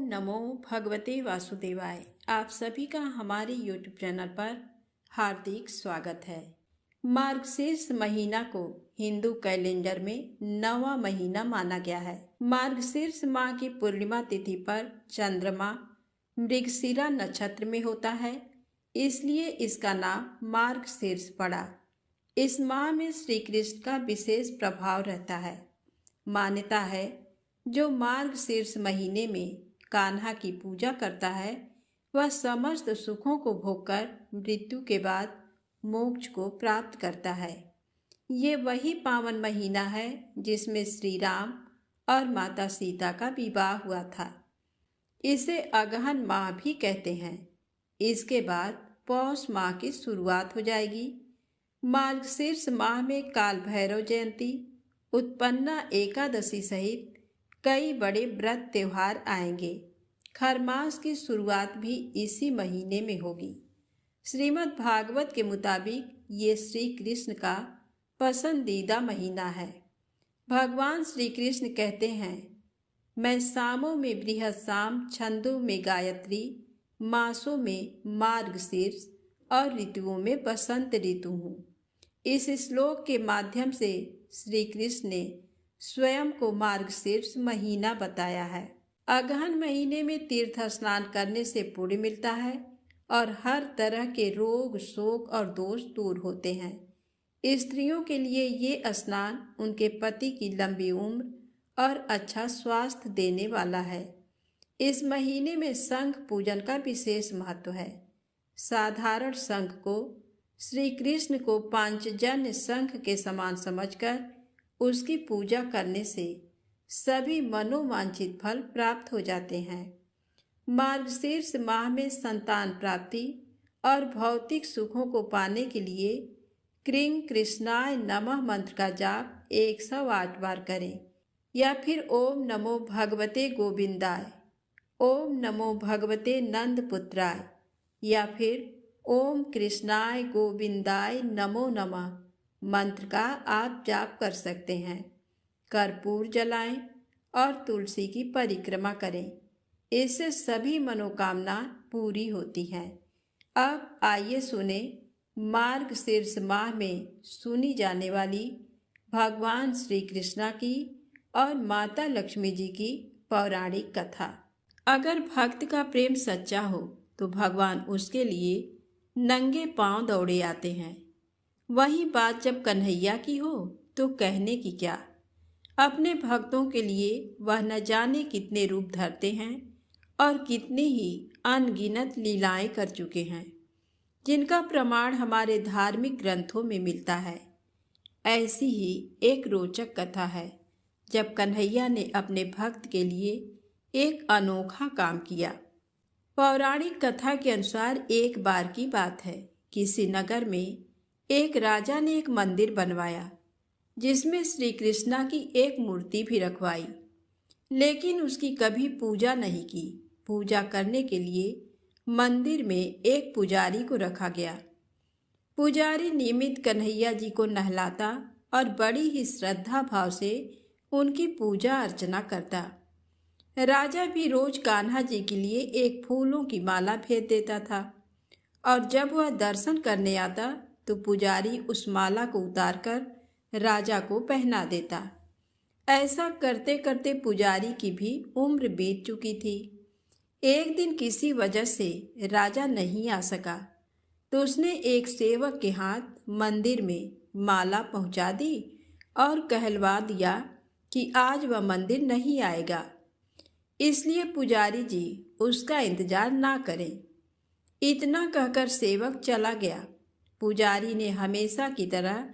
नमो भगवते वासुदेवाय। आप सभी का हमारे YouTube चैनल पर हार्दिक स्वागत है। मार्गशीर्ष महीना को हिंदू कैलेंडर में 9वां महीना माना गया है। मार्गशीर्ष माह की पूर्णिमा तिथि पर चंद्रमा मृगशिरा नक्षत्र में होता है, इसलिए इसका नाम मार्गशीर्ष पड़ा। इस माह में श्री कृष्ण का विशेष प्रभाव रहता है। मान्यता है जो मार्गशीर्ष महीने में कान्हा की पूजा करता है वह समस्त सुखों को भोगकर मृत्यु के बाद मोक्ष को प्राप्त करता है। ये वही पावन महीना है जिसमें श्री राम और माता सीता का विवाह हुआ था। इसे अगहन माह भी कहते हैं। इसके बाद पौष माह की शुरुआत हो जाएगी। मार्गशीर्ष माह में काल भैरव जयंती, उत्पन्ना एकादशी सहित कई बड़े व्रत त्योहार आएंगे। खरमास की शुरुआत भी इसी महीने में होगी। श्रीमद् भागवत के मुताबिक ये श्री कृष्ण का पसंदीदा महीना है। भगवान श्री कृष्ण कहते हैं, मैं सामों में बृहस्साम, छंदों में गायत्री, मासों में मार्गशीर्ष और ऋतुओं में बसंत ऋतु हूँ। इस श्लोक के माध्यम से श्री कृष्ण ने स्वयं को मार्गशीर्ष महीना बताया है। अगहन महीने में तीर्थ स्नान करने से पुण्य मिलता है और हर तरह के रोग, शोक और दोष दूर होते हैं। स्त्रियों के लिए ये स्नान उनके पति की लंबी उम्र और अच्छा स्वास्थ्य देने वाला है। इस महीने में शंख पूजन का विशेष महत्व है। साधारण शंख को श्री कृष्ण को पांचजन्य शंख के समान समझकर उसकी पूजा करने से सभी मनोवांछित फल प्राप्त हो जाते हैं। मार्गशीर्ष माह में संतान प्राप्ति और भौतिक सुखों को पाने के लिए क्रीं कृष्णाय नमः मंत्र का जाप 108 बार करें या फिर ओम नमो भगवते गोविंदाय, ओम नमो भगवते नंद पुत्राय या फिर ओम कृष्णाय गोविंदाय नमो नमः मंत्र का आप जाप कर सकते हैं। कर्पूर जलाएं और तुलसी की परिक्रमा करें। इससे सभी मनोकामना पूरी होती हैं। अब आइए सुने मार्गशीर्ष माह में सुनी जाने वाली भगवान श्री कृष्णा की और माता लक्ष्मी जी की पौराणिक कथा। अगर भक्त का प्रेम सच्चा हो तो भगवान उसके लिए नंगे पांव दौड़े आते हैं। वही बात जब कन्हैया की हो तो कहने की क्या। अपने भक्तों के लिए वह न जाने कितने रूप धरते हैं और कितने ही अनगिनत लीलाएं कर चुके हैं, जिनका प्रमाण हमारे धार्मिक ग्रंथों में मिलता है। ऐसी ही एक रोचक कथा है जब कन्हैया ने अपने भक्त के लिए एक अनोखा काम किया। पौराणिक कथा के अनुसार एक बार की बात है, किसी नगर में एक राजा ने एक मंदिर बनवाया जिसमें श्री कृष्णा की एक मूर्ति भी रखवाई, लेकिन उसकी कभी पूजा नहीं की। पूजा करने के लिए मंदिर में एक पुजारी को रखा गया। पुजारी नियमित कन्हैया जी को नहलाता और बड़ी ही श्रद्धा भाव से उनकी पूजा अर्चना करता। राजा भी रोज कान्हा जी के लिए एक फूलों की माला भेज देता था और जब वह दर्शन करने आता तो पुजारी उस माला को उतारकर राजा को पहना देता। ऐसा करते करते पुजारी की भी उम्र बीत चुकी थी। एक दिन किसी वजह से राजा नहीं आ सका तो उसने एक सेवक के हाथ मंदिर में माला पहुंचा दी और कहलवा दिया कि आज वह मंदिर नहीं आएगा, इसलिए पुजारी जी उसका इंतजार ना करें। इतना कहकर सेवक चला गया। पुजारी ने हमेशा की तरह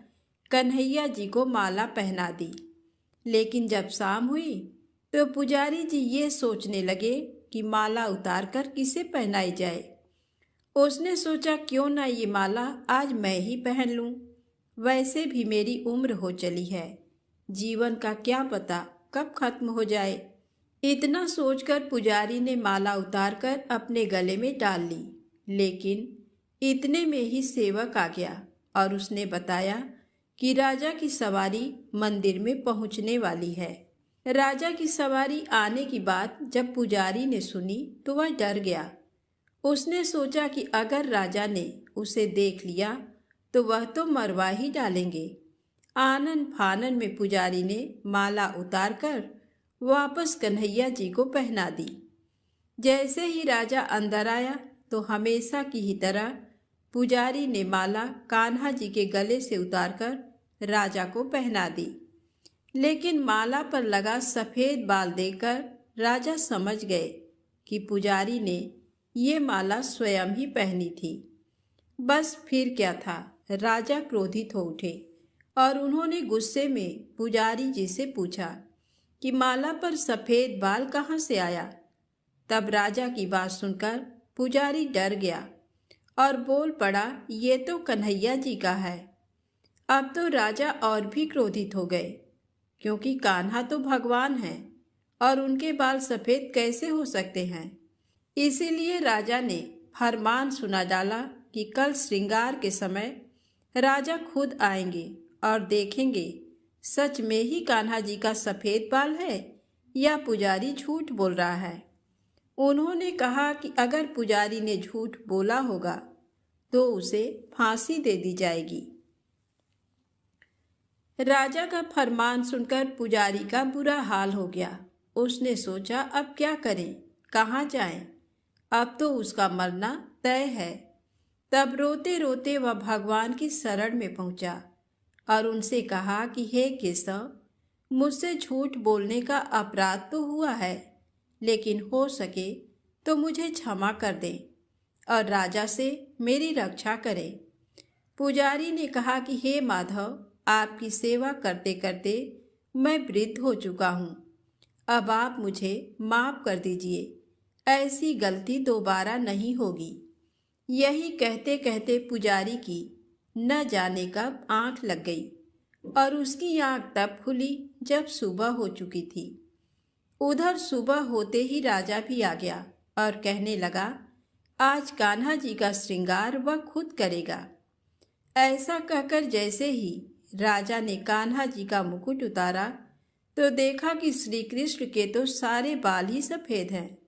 कन्हैया जी को माला पहना दी, लेकिन जब शाम हुई तो पुजारी जी ये सोचने लगे कि माला उतारकर किसे पहनाई जाए। उसने सोचा क्यों ना ये माला आज मैं ही पहन लूं, वैसे भी मेरी उम्र हो चली है, जीवन का क्या पता कब खत्म हो जाए। इतना सोचकर पुजारी ने माला उतारकर अपने गले में डाल ली, लेकिन इतने में ही सेवक आ गया और उसने बताया कि राजा की सवारी मंदिर में पहुंचने वाली है। राजा की सवारी आने की बात जब पुजारी ने सुनी तो वह डर गया। उसने सोचा कि अगर राजा ने उसे देख लिया तो वह तो मरवा ही डालेंगे। आनन फानन में पुजारी ने माला उतारकर वापस कन्हैया जी को पहना दी। जैसे ही राजा अंदर आया तो हमेशा की ही तरह पुजारी ने माला कान्हा जी के गले से उतारकर राजा को पहना दी। लेकिन माला पर लगा सफ़ेद बाल देखकर राजा समझ गए कि पुजारी ने ये माला स्वयं ही पहनी थी। बस फिर क्या था, राजा क्रोधित हो उठे और उन्होंने गुस्से में पुजारी जी से पूछा कि माला पर सफ़ेद बाल कहाँ से आया। तब राजा की बात सुनकर पुजारी डर गया और बोल पड़ा, ये तो कन्हैया जी का है। अब तो राजा और भी क्रोधित हो गए, क्योंकि कान्हा तो भगवान हैं और उनके बाल सफ़ेद कैसे हो सकते हैं। इसीलिए राजा ने फरमान सुना डाला कि कल श्रृंगार के समय राजा खुद आएंगे और देखेंगे सच में ही कान्हा जी का सफ़ेद बाल है या पुजारी झूठ बोल रहा है। उन्होंने कहा कि अगर पुजारी ने झूठ बोला होगा तो उसे फांसी दे दी जाएगी। राजा का फरमान सुनकर पुजारी का बुरा हाल हो गया। उसने सोचा अब क्या करें, कहाँ जाएं? अब तो उसका मरना तय है। तब रोते रोते वह भगवान की शरण में पहुंचा और उनसे कहा कि हे केशव, मुझसे झूठ बोलने का अपराध तो हुआ है, लेकिन हो सके तो मुझे क्षमा कर दें और राजा से मेरी रक्षा करें। पुजारी ने कहा कि हे माधव, आपकी सेवा करते करते मैं वृद्ध हो चुका हूँ। अब आप मुझे माफ़ कर दीजिए, ऐसी गलती दोबारा नहीं होगी। यही कहते कहते पुजारी की न जाने कब आँख लग गई और उसकी आँख तब खुली जब सुबह हो चुकी थी। उधर सुबह होते ही राजा भी आ गया और कहने लगा, आज कान्हा जी का श्रृंगार वह खुद करेगा। ऐसा कहकर जैसे ही राजा ने कान्हा जी का मुकुट उतारा तो देखा कि श्री कृष्ण के तो सारे बाल ही सफ़ेद हैं।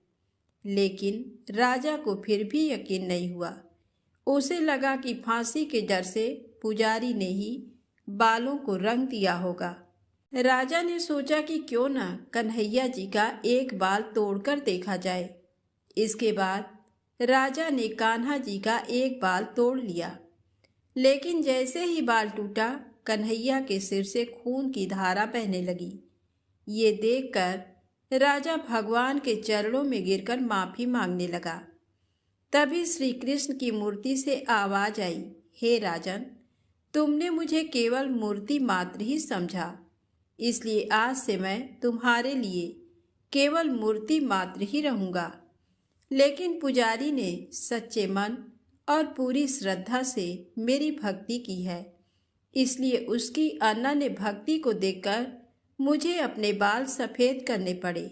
लेकिन राजा को फिर भी यकीन नहीं हुआ। उसे लगा कि फांसी के डर से पुजारी ने ही बालों को रंग दिया होगा। राजा ने सोचा कि क्यों न कन्हैया जी का एक बाल तोड़कर देखा जाए। इसके बाद राजा ने कान्हा जी का एक बाल तोड़ लिया। लेकिन जैसे ही बाल टूटा, कन्हैया के सिर से खून की धारा बहने लगी। ये देखकर राजा भगवान के चरणों में गिरकर माफ़ी मांगने लगा। तभी श्री कृष्ण की मूर्ति से आवाज़ आई, हे राजन, तुमने मुझे केवल मूर्ति मात्र ही समझा, इसलिए आज से मैं तुम्हारे लिए केवल मूर्ति मात्र ही रहूँगा। लेकिन पुजारी ने सच्चे मन और पूरी श्रद्धा से मेरी भक्ति की है, इसलिए उसकी अनन्य भक्ति को देखकर मुझे अपने बाल सफ़ेद करने पड़े।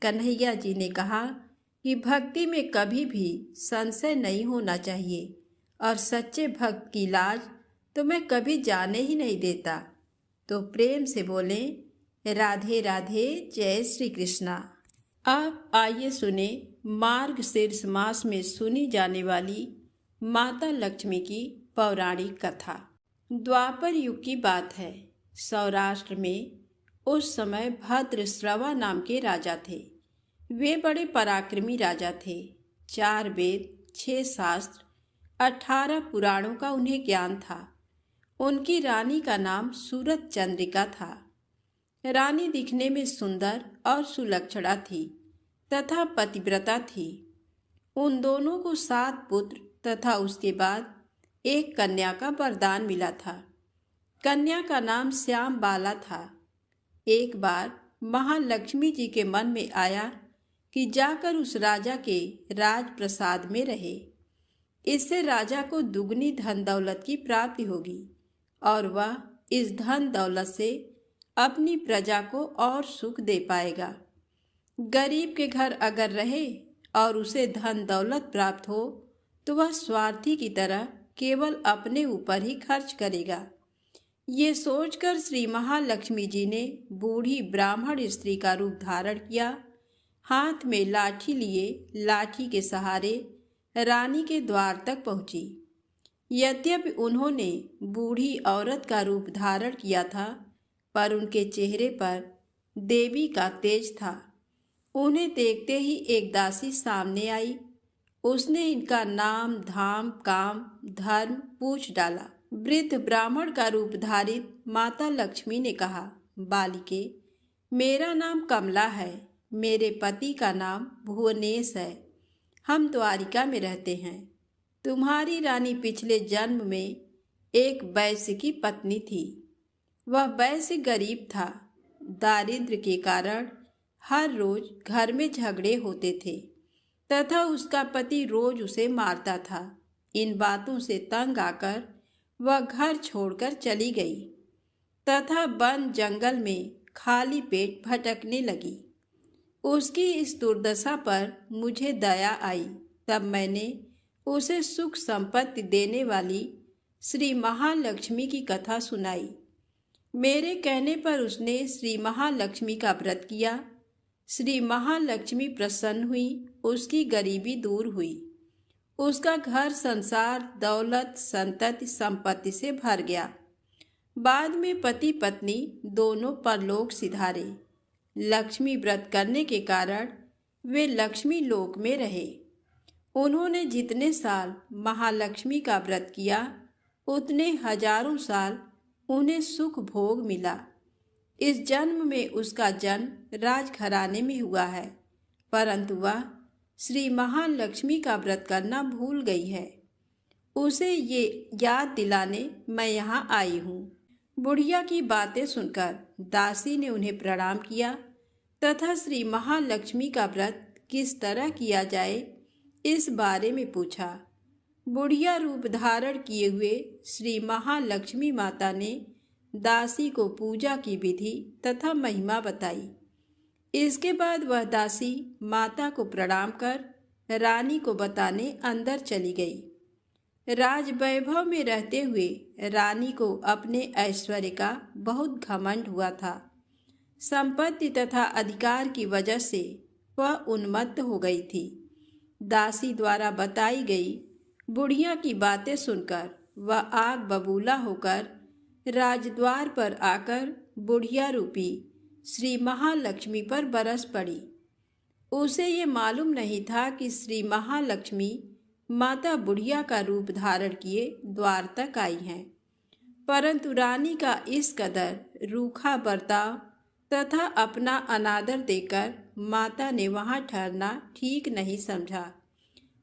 कन्हैया जी ने कहा कि भक्ति में कभी भी संशय नहीं होना चाहिए और सच्चे भक्त की लाज तो मैं कभी जाने ही नहीं देता। तो प्रेम से बोलें, राधे राधे, जय श्री कृष्णा। अब आइए सुने मार्गशीर्ष मास में सुनी जाने वाली माता लक्ष्मी की पौराणिक कथा। द्वापर युग की बात है। सौराष्ट्र में उस समय भद्रश्रवा नाम के राजा थे। वे बड़े पराक्रमी राजा थे। 4 वेद, 6 शास्त्र, 18 पुराणों का उन्हें ज्ञान था। उनकी रानी का नाम सूरत चंद्रिका था। रानी दिखने में सुंदर और सुलक्षणा थी तथा पतिव्रता थी। उन दोनों को 7 पुत्र तथा उसके बाद एक कन्या का वरदान मिला था। कन्या का नाम श्याम बाला था। एक बार महालक्ष्मी जी के मन में आया कि जाकर उस राजा के राजप्रसाद में रहे। इससे राजा को दुगनी धन दौलत की प्राप्ति होगी और वह इस धन दौलत से अपनी प्रजा को और सुख दे पाएगा। गरीब के घर अगर रहे और उसे धन दौलत प्राप्त हो तो वह स्वार्थी की तरह केवल अपने ऊपर ही खर्च करेगा। ये सोचकर श्री महालक्ष्मी जी ने बूढ़ी ब्राह्मण स्त्री का रूप धारण किया। हाथ में लाठी लिए लाठी के सहारे रानी के द्वार तक पहुंची। यद्यपि उन्होंने बूढ़ी औरत का रूप धारण किया था, पर उनके चेहरे पर देवी का तेज था। उन्हें देखते ही एक दासी सामने आई। उसने इनका नाम, धाम, काम, धर्म पूछ डाला। वृद्ध ब्राह्मण का रूप धारित माता लक्ष्मी ने कहा, बालिके, मेरा नाम कमला है। मेरे पति का नाम भुवनेश है। हम द्वारिका में रहते हैं। तुम्हारी रानी पिछले जन्म में एक वैश्य की पत्नी थी। वह वैश्य गरीब था। दारिद्र्य के कारण हर रोज घर में झगड़े होते थे तथा उसका पति रोज उसे मारता था। इन बातों से तंग आकर वह घर छोड़कर चली गई तथा वन जंगल में खाली पेट भटकने लगी। उसकी इस दुर्दशा पर मुझे दया आई। तब मैंने उसे सुख संपत्ति देने वाली श्री महालक्ष्मी की कथा सुनाई। मेरे कहने पर उसने श्री महालक्ष्मी का व्रत किया। श्री महालक्ष्मी प्रसन्न हुई। उसकी गरीबी दूर हुई। उसका घर संसार दौलत संतति संपत्ति से भर गया। बाद में पति पत्नी दोनों परलोक सिधारे। लक्ष्मी व्रत करने के कारण वे लक्ष्मी लोक में रहे। उन्होंने जितने साल महालक्ष्मी का व्रत किया, उतने हजारों साल उन्हें सुख भोग मिला। इस जन्म में उसका जन्म राजघराने में हुआ है, परंतु वह श्री महालक्ष्मी का व्रत करना भूल गई है। उसे ये याद दिलाने मैं यहाँ आई हूँ। बुढ़िया की बातें सुनकर दासी ने उन्हें प्रणाम किया तथा श्री महालक्ष्मी का व्रत किस तरह किया जाए इस बारे में पूछा। बुढ़िया रूप धारण किए हुए श्री महालक्ष्मी माता ने दासी को पूजा की विधि तथा महिमा बताई। इसके बाद वह दासी माता को प्रणाम कर रानी को बताने अंदर चली गई। राज वैभव में रहते हुए रानी को अपने ऐश्वर्य का बहुत घमंड हुआ था। संपत्ति तथा अधिकार की वजह से वह उन्मत्त हो गई थी। दासी द्वारा बताई गई बुढ़िया की बातें सुनकर वह आग बबूला होकर राजद्वार पर आकर बुढ़िया रूपी श्री महालक्ष्मी पर बरस पड़ी। उसे ये मालूम नहीं था कि श्री महालक्ष्मी माता बुढ़िया का रूप धारण किए द्वार तक आई हैं, परंतु रानी का इस कदर रूखा बर्ताव तथा अपना अनादर देकर माता ने वहाँ ठहरना ठीक नहीं समझा।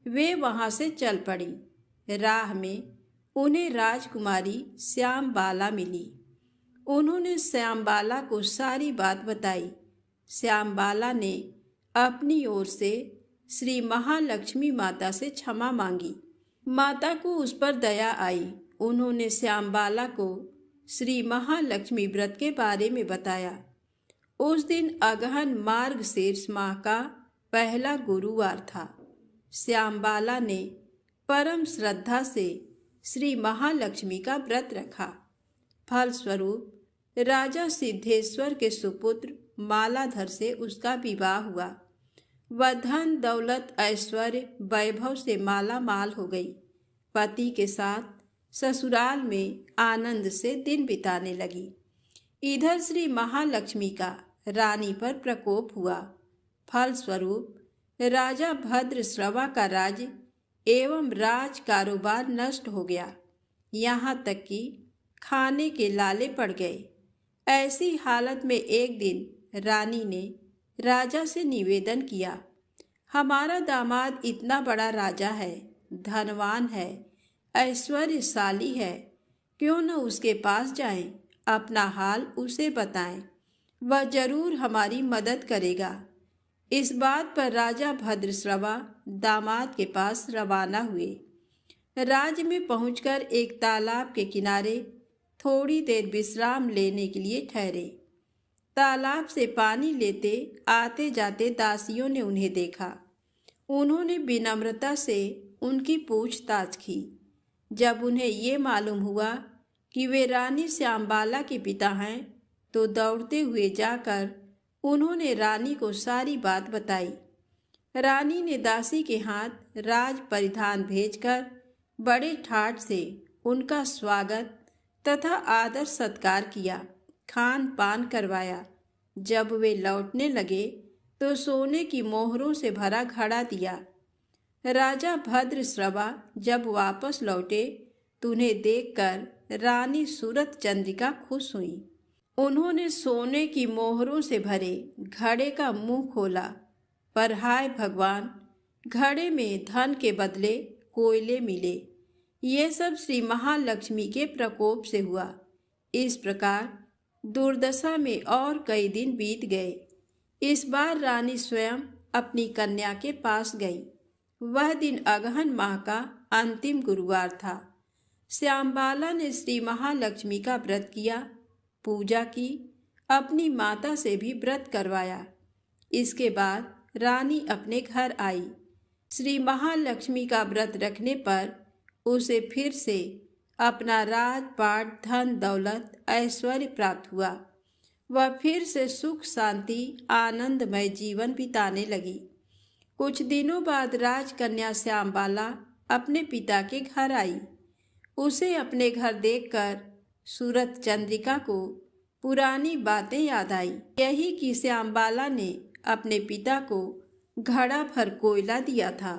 वे वहाँ से चल पड़ी। राह में उन्हें राजकुमारी श्यामबाला मिली। उन्होंने श्यामबाला को सारी बात बताई। श्यामबाला ने अपनी ओर से श्री महालक्ष्मी माता से क्षमा मांगी। माता को उस पर दया आई। उन्होंने श्यामबाला को श्री महालक्ष्मी व्रत के बारे में बताया। उस दिन अगहन मार्गशीर्ष माह का पहला गुरुवार था। श्यामबाला ने परम श्रद्धा से श्री महालक्ष्मी का व्रत रखा। फलस्वरूप राजा सिद्धेश्वर के सुपुत्र मालाधर से उसका विवाह हुआ। वह धन दौलत ऐश्वर्य वैभव से माला माल हो गई। पति के साथ ससुराल में आनंद से दिन बिताने लगी। इधर श्री महालक्ष्मी का रानी पर प्रकोप हुआ। फलस्वरूप राजा भद्रश्रवा का राज्य एवं राज कारोबार नष्ट हो गया। यहाँ तक कि खाने के लाले पड़ गए। ऐसी हालत में एक दिन रानी ने राजा से निवेदन किया, हमारा दामाद इतना बड़ा राजा है, धनवान है, ऐश्वर्यशाली है, क्यों न उसके पास जाएं, अपना हाल उसे बताएं, वह जरूर हमारी मदद करेगा। इस बात पर राजा भद्रश्रवा दामाद के पास रवाना हुए। राज्य में पहुंचकर एक तालाब के किनारे थोड़ी देर विश्राम लेने के लिए ठहरे। तालाब से पानी लेते आते जाते दासियों ने उन्हें देखा। उन्होंने विनम्रता से उनकी पूछताछ की। जब उन्हें ये मालूम हुआ कि वे रानी श्यामबाला के पिता हैं, तो दौड़ते हुए जाकर उन्होंने रानी को सारी बात बताई। रानी ने दासी के हाथ राज परिधान भेजकर बड़े ठाठ से उनका स्वागत तथा आदर सत्कार किया, खान पान करवाया। जब वे लौटने लगे तो सोने की मोहरों से भरा घड़ा दिया। राजा भद्रश्रवा जब वापस लौटे तो उन्हें देखकर रानी सूरत चंद्रिका खुश हुई। उन्होंने सोने की मोहरों से भरे घड़े का मुंह खोला, पर हाय भगवान, घड़े में धन के बदले कोयले मिले। ये सब श्री महालक्ष्मी के प्रकोप से हुआ। इस प्रकार दुर्दशा में और कई दिन बीत गए। इस बार रानी स्वयं अपनी कन्या के पास गई। वह दिन अगहन माह का अंतिम गुरुवार था। श्यामबाला ने श्री महालक्ष्मी का व्रत किया, पूजा की, अपनी माता से भी व्रत करवाया। इसके बाद रानी अपने घर आई। श्री महालक्ष्मी का व्रत रखने पर उसे फिर से अपना राजपाट, धन दौलत, ऐश्वर्य प्राप्त हुआ। वह फिर से सुख शांति आनंदमय जीवन बिताने लगी। कुछ दिनों बाद राजकन्या श्यामबाला अपने पिता के घर आई। उसे अपने घर देखकर सूरत चंद्रिका को पुरानी बातें याद आई। यही कि श्यामबाला ने अपने पिता को घड़ा भर कोयला दिया था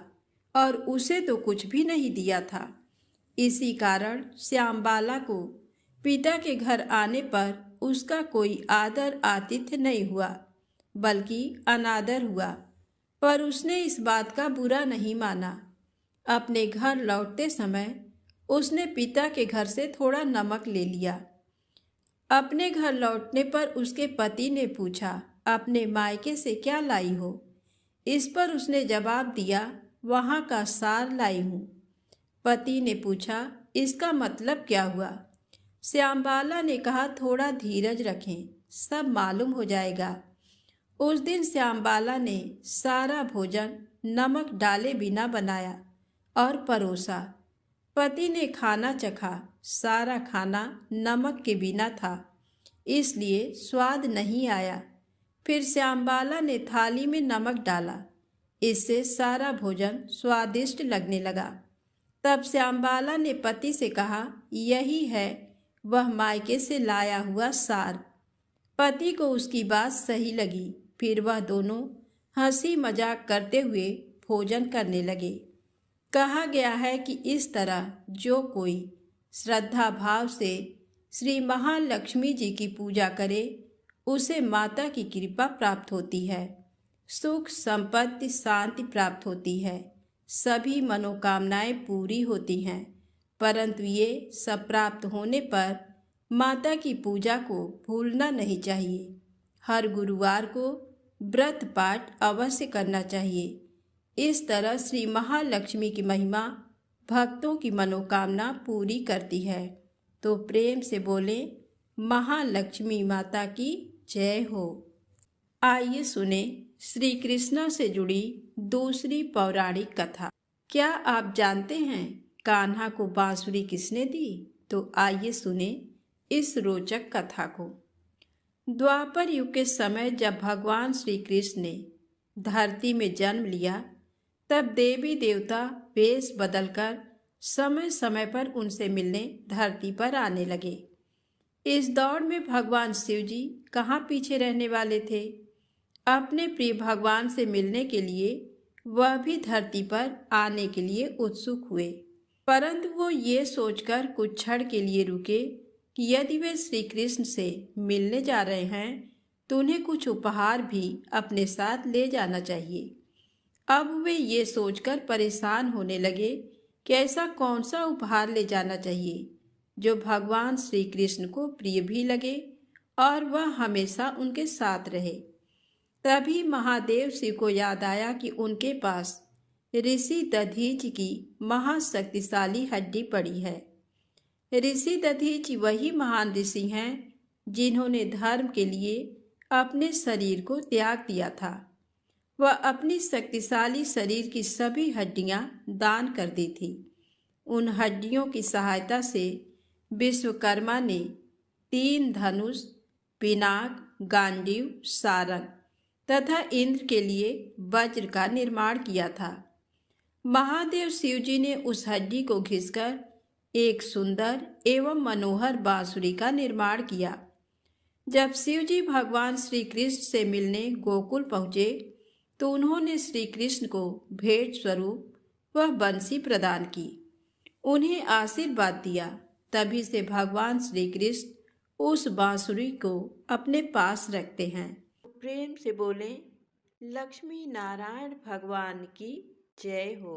और उसे तो कुछ भी नहीं दिया था। इसी कारण श्यामबाला को पिता के घर आने पर उसका कोई आदर आतिथ्य नहीं हुआ, बल्कि अनादर हुआ। पर उसने इस बात का बुरा नहीं माना। अपने घर लौटते समय उसने पिता के घर से थोड़ा नमक ले लिया। अपने घर लौटने पर उसके पति ने पूछा, अपने मायके से क्या लाई हो? इस पर उसने जवाब दिया, वहाँ का सार लाई हूँ। पति ने पूछा, इसका मतलब क्या हुआ? श्यामबाला ने कहा, थोड़ा धीरज रखें, सब मालूम हो जाएगा। उस दिन श्यामबाला ने सारा भोजन नमक डाले बिना बनाया और परोसा। पति ने खाना चखा। सारा खाना नमक के बिना था, इसलिए स्वाद नहीं आया। फिर श्यामबाला ने थाली में नमक डाला। इससे सारा भोजन स्वादिष्ट लगने लगा। तब श्यामबाला ने पति से कहा, यही है वह मायके से लाया हुआ सार। पति को उसकी बात सही लगी। फिर वह दोनों हंसी मजाक करते हुए भोजन करने लगे। कहा गया है कि इस तरह जो कोई श्रद्धा भाव से श्री महालक्ष्मी जी की पूजा करे, उसे माता की कृपा प्राप्त होती है, सुख संपत्ति शांति प्राप्त होती है, सभी मनोकामनाएं पूरी होती हैं। परंतु ये सब प्राप्त होने पर माता की पूजा को भूलना नहीं चाहिए। हर गुरुवार को व्रत पाठ अवश्य करना चाहिए। इस तरह श्री महालक्ष्मी की महिमा भक्तों की मनोकामना पूरी करती है। तो प्रेम से बोले, महालक्ष्मी माता की जय हो। आइए सुने श्री कृष्ण से जुड़ी दूसरी पौराणिक कथा। क्या आप जानते हैं कान्हा को बांसुरी किसने दी? तो आइए सुने इस रोचक कथा को। द्वापर युग के समय जब भगवान श्री कृष्ण ने धरती में जन्म लिया, तब देवी देवता वेश बदलकर समय समय पर उनसे मिलने धरती पर आने लगे। इस दौड़ में भगवान शिव जी कहाँ पीछे रहने वाले थे। अपने प्रिय भगवान से मिलने के लिए वह भी धरती पर आने के लिए उत्सुक हुए, परंतु वो ये सोचकर कुछ क्षण के लिए रुके कि यदि वे श्री कृष्ण से मिलने जा रहे हैं तो उन्हें कुछ उपहार भी अपने साथ ले जाना चाहिए। अब वे ये सोचकर परेशान होने लगे कि ऐसा कौन सा उपहार ले जाना चाहिए जो भगवान श्री कृष्ण को प्रिय भी लगे और वह हमेशा उनके साथ रहे। तभी महादेव शिव को याद आया कि उनके पास ऋषि दधीच की महाशक्तिशाली हड्डी पड़ी है। ऋषि दधीच वही महान ऋषि हैं जिन्होंने धर्म के लिए अपने शरीर को त्याग दिया था। वह अपनी शक्तिशाली शरीर की सभी हड्डियां दान कर दी थी। उन हड्डियों की सहायता से विश्वकर्मा ने 3 धनुष, पिनाक, गांडीव, सारंग तथा इंद्र के लिए वज्र का निर्माण किया था। महादेव शिव जी ने उस हड्डी को घिसकर एक सुंदर एवं मनोहर बांसुरी का निर्माण किया। जब शिव जी भगवान श्री कृष्ण से मिलने गोकुल पहुँचे तो उन्होंने श्री कृष्ण को भेंट स्वरूप वह बंसी प्रदान की, उन्हें आशीर्वाद दिया। तभी से भगवान श्री कृष्ण उस बांसुरी को अपने पास रखते हैं। प्रेम से बोलें, लक्ष्मी नारायण भगवान की जय हो।